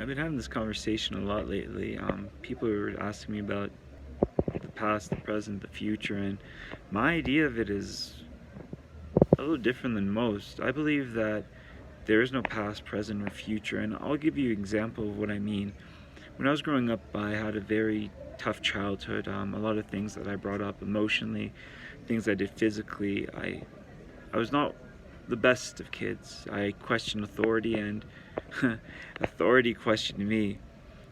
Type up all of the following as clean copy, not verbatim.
I've been having this conversation a lot lately. People are asking me about the past, the present, the future, and my idea of it is a little different than most. I believe that there is no past, present, or future, and I'll give you an example of what I mean. When I was growing up, I had a very tough childhood. A lot of things that I brought up emotionally, things I did physically. I was not the best of kids. I questioned authority, and authority questioned me.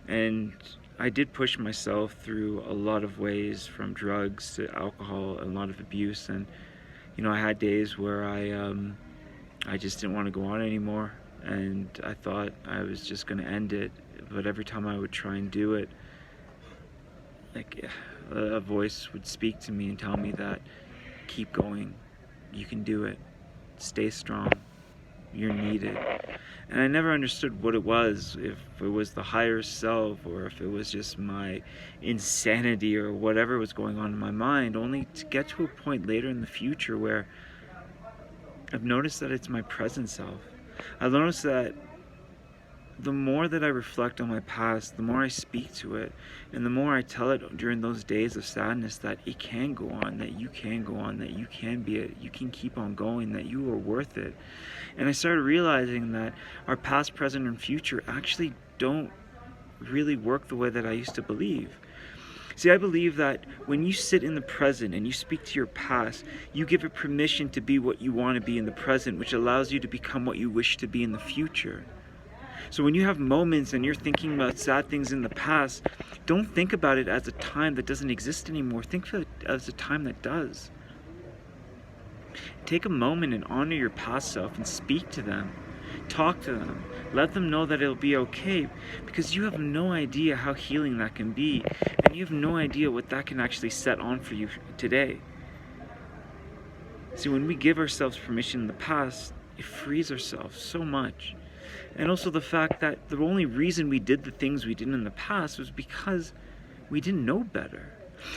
And I did push myself through a lot of ways, from drugs to alcohol, a lot of abuse. And I had days where I just didn't want to go on anymore, and I thought I was just going to end it. But every time I would try and do it, like, a voice would speak to me and tell me that keep going, you can do it, stay strong, you're needed. And I never understood what it was, if it was the higher self or if it was just my insanity or whatever was going on in my mind, only to get to a point later in the future where I've noticed that it's my present self. I've noticed that the more that I reflect on my past, the more I speak to it, and the more I tell it during those days of sadness that it can go on, that you can go on, that you can be it, you can keep on going, that you are worth it. And I started realizing that our past, present, and future actually don't really work the way that I used to believe. See, I believe that when you sit in the present and you speak to your past, you give it permission to be what you want to be in the present, which allows you to become what you wish to be in the future. So when you have moments and you're thinking about sad things in the past, don't think about it as a time that doesn't exist anymore. Think of it as a time that does. Take a moment and honor your past self and speak to them. Talk to them. Let them know that it'll be okay, because you have no idea how healing that can be, and you have no idea what that can actually set on for you today. See, when we give ourselves permission in the past, it frees ourselves so much. And also the fact that the only reason we did the things we did in the past was because we didn't know better.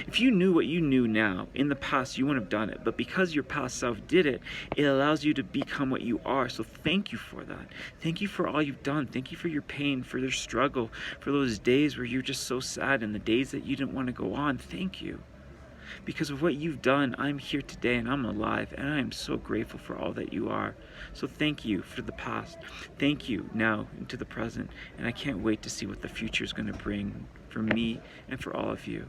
If you knew what you knew now, in the past you wouldn't have done it. But because your past self did it, it allows you to become what you are. So thank you for that. Thank you for all you've done. Thank you for your pain, for your struggle, for those days where you're just so sad and the days that you didn't want to go on. Thank you. Because of what you've done, I'm here today and I'm alive, and I am so grateful for all that you are. So thank you for the past. Thank you now into the present, and I can't wait to see what the future is going to bring for me and for all of you.